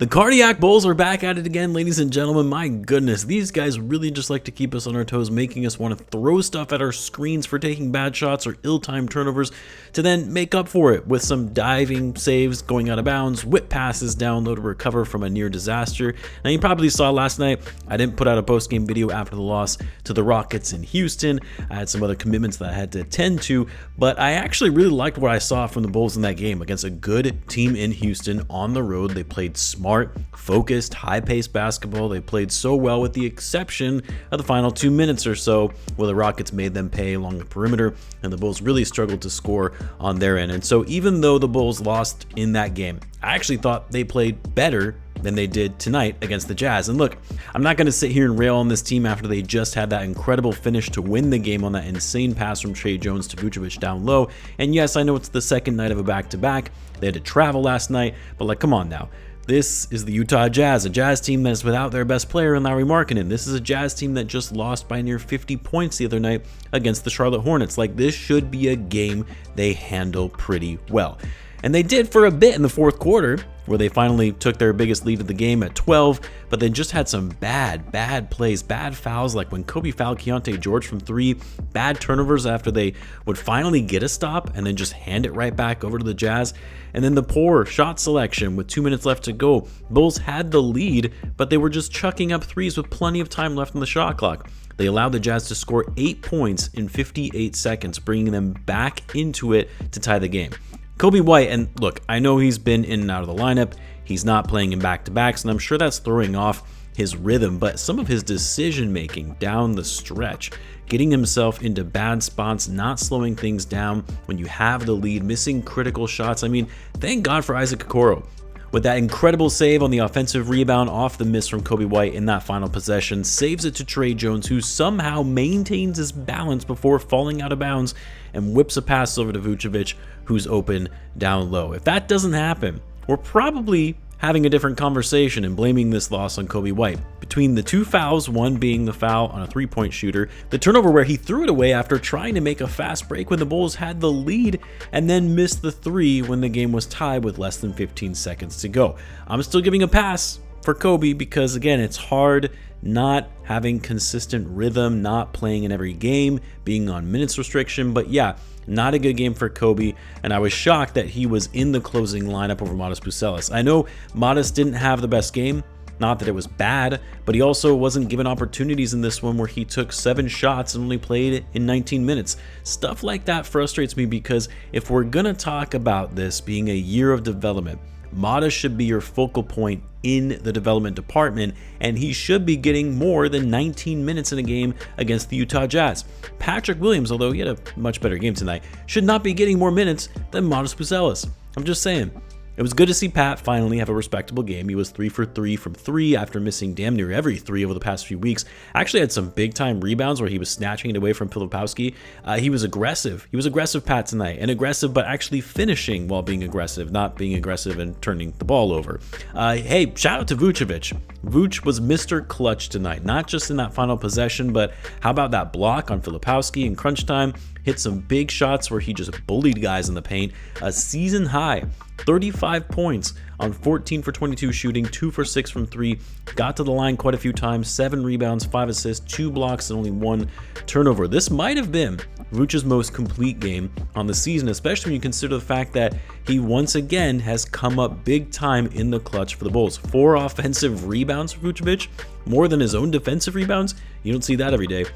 The Cardiac Bulls are back at it again, ladies and gentlemen. My goodness, these guys really just like to keep us on our toes, making us want to throw stuff at our screens for taking bad shots or ill-timed turnovers, to then make up for it with some diving saves, going out of bounds, whip passes down low to recover from a near disaster. Now, you probably saw last night, I didn't put out a post-game video after the loss to the Rockets in Houston. I had some other commitments that I had to attend to, but I actually really liked what I saw from the Bulls in that game against a good team in Houston on the road. They played smart, focused, high-paced basketball. They played so well with the exception of the final 2 minutes or so where the Rockets made them pay along the perimeter and the Bulls really struggled to score on their end. And so even though the Bulls lost in that game, I actually thought they played better than they did tonight against the Jazz. And look, I'm not going to sit here and rail on this team after they just had that incredible finish to win the game on that insane pass from Tre Jones to Vucevic down low. And yes, I know it's the second night of a back-to-back. They had to travel last night, but like, come on now. This is the Utah Jazz, a Jazz team that's without their best player in Lauri Markkanen. This is a Jazz team that just lost by near 50 points the other night against the Charlotte Hornets. Like, this should be a game they handle pretty well. And they did for a bit in the fourth quarter, where they finally took their biggest lead of the game at 12, but then just had some bad plays, bad fouls, like when Kobe fouled Keontae George from 3, bad turnovers after they would finally get a stop and then just hand it right back over to the Jazz. And then the poor shot selection with 2 minutes left to go. Bulls had the lead, but they were just chucking up threes with plenty of time left on the shot clock. They allowed the Jazz to score 8 points in 58 seconds, bringing them back into it to tie the game. Coby White, and look, I know he's been in and out of the lineup. He's not playing in back-to-backs, and I'm sure that's throwing off his rhythm, but some of his decision-making down the stretch, getting himself into bad spots, not slowing things down when you have the lead, missing critical shots. I mean, thank God for Isaac Okoro. With that incredible save on the offensive rebound off the miss from Coby White in that final possession, saves it to Tre Jones, who somehow maintains his balance before falling out of bounds and whips a pass over to Vucevic, who's open down low. If that doesn't happen, we're probably having a different conversation and blaming this loss on Coby White. Between the 2 fouls, one being the foul on a 3-point shooter, the turnover where he threw it away after trying to make a fast break when the Bulls had the lead, and then missed the 3 when the game was tied with less than 15 seconds to go. I'm still giving a pass for Coby because, again, it's hard not having consistent rhythm, not playing in every game, being on minutes restriction, but yeah, not a good game for Coby, and I was shocked that he was in the closing lineup over Matas Buzelis. I know Matas didn't have the best game, not that it was bad, but he also wasn't given opportunities in this one where he took 7 shots and only played in 19 minutes. Stuff like that frustrates me because if we're gonna talk about this being a year of development, Matas should be your focal point in the development department, and he should be getting more than 19 minutes in a game against the Utah Jazz. Patrick Williams, although he had a much better game tonight, should not be getting more minutes than Matas Buzelis. I'm just saying. It was good to see Pat finally have a respectable game. He was 3 for 3 from 3 after missing damn near every 3 over the past few weeks. Actually had some big-time rebounds where he was snatching it away from Filipowski. He was aggressive. He was aggressive, Pat, tonight. And aggressive, but actually finishing while being aggressive, not being aggressive and turning the ball over. Hey, shout out to Vucevic. Vuce was Mr. Clutch tonight, not just in that final possession, but how about that block on Filipowski in crunch time? Hit some big shots where he just bullied guys in the paint. A season high, 35 points on 14 for 22 shooting, 2 for 6 from 3. Got to the line quite a few times, 7 rebounds, 5 assists, 2 blocks, and only 1 turnover. This might have been Vuce's most complete game on the season, especially when you consider the fact that he once again has come up big time in the clutch for the Bulls. 4 offensive rebounds for Vucevic, more than his own defensive rebounds. You don't see that every day.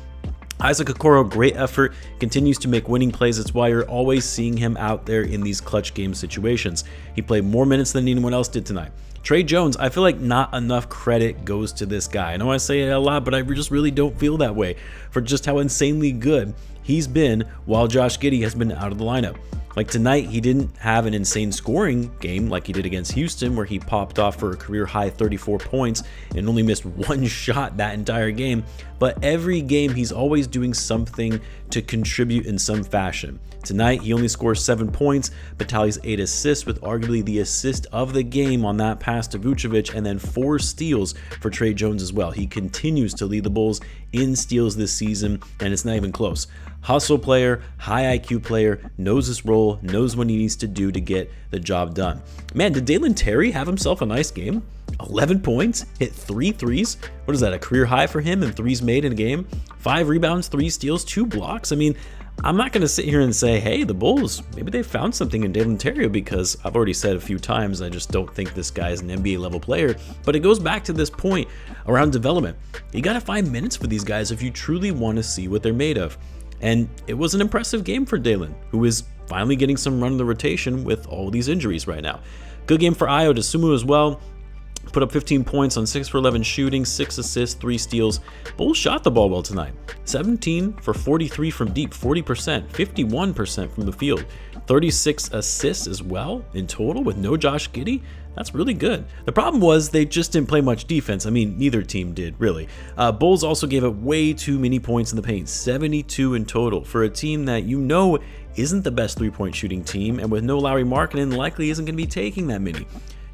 Isaac Okoro, great effort, continues to make winning plays. That's why you're always seeing him out there in these clutch game situations. He played more minutes than anyone else did tonight. Tre Jones, I feel like not enough credit goes to this guy. I know I say it a lot, but I just really don't feel that way for just how insanely good he's been while Josh Giddey has been out of the lineup. Like tonight, he didn't have an insane scoring game like he did against Houston, where he popped off for a career-high 34 points and only missed 1 shot that entire game. But every game, he's always doing something to contribute in some fashion. Tonight, he only scores 7 points, but tallies 8 assists, with arguably the assist of the game on that pass to Vucevic, and then 4 steals for Tre Jones as well. He continues to lead the Bulls in steals this season, and it's not even close. Hustle player, high IQ player, knows his role, knows what he needs to do to get the job done. Man, did Dalen Terry have himself a nice game? 11 points, hit 3 threes. What is that, a career high for him in threes made in a game? 5 rebounds, 3 steals, 2 blocks. I mean, I'm not going to sit here and say, hey, the Bulls, maybe they found something in Dalen Terrio, because I've already said a few times, I just don't think this guy is an NBA level player. But it goes back to this point around development. You got to find minutes for these guys if you truly want to see what they're made of. And it was an impressive game for Dalen, who is finally getting some run in the rotation with all these injuries right now. Good game for Ayo Dosunmu as well. Put up 15 points on 6 for 11 shooting, 6 assists, 3 steals. Bulls shot the ball well tonight. 17 for 43 from deep, 40%, 51% from the field. 36 assists as well in total with no Josh Giddey. That's really good. The problem was they just didn't play much defense. I mean, neither team did, really. Bulls also gave up way too many points in the paint, 72 in total, for a team that you know isn't the best three-point shooting team, and with no Lauri Markkanen, likely isn't going to be taking that many.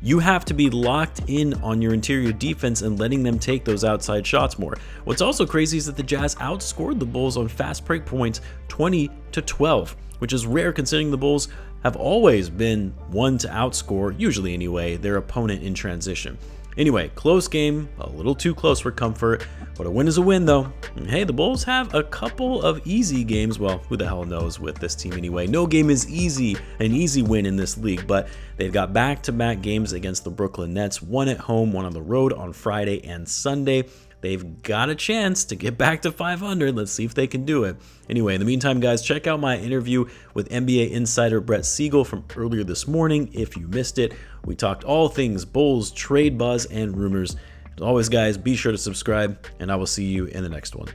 You have to be locked in on your interior defense and letting them take those outside shots more. What's also crazy is that the Jazz outscored the Bulls on fast break points 20-12, which is rare considering the Bulls have always been one to outscore, usually anyway, their opponent in transition. Anyway, close game, a little too close for comfort, but a win is a win though. And hey, the Bulls have a couple of easy games. Well, who the hell knows with this team anyway. No game is easy, an easy win in this league, but they've got back-to-back games against the Brooklyn Nets, one at home, one on the road on Friday and Sunday. They've got a chance to get back to 500. Let's see if they can do it. Anyway, in the meantime, guys, check out my interview with NBA insider Brett Siegel from earlier this morning if you missed it. We talked all things Bulls, trade buzz, and rumors. As always, guys, be sure to subscribe, and I will see you in the next one.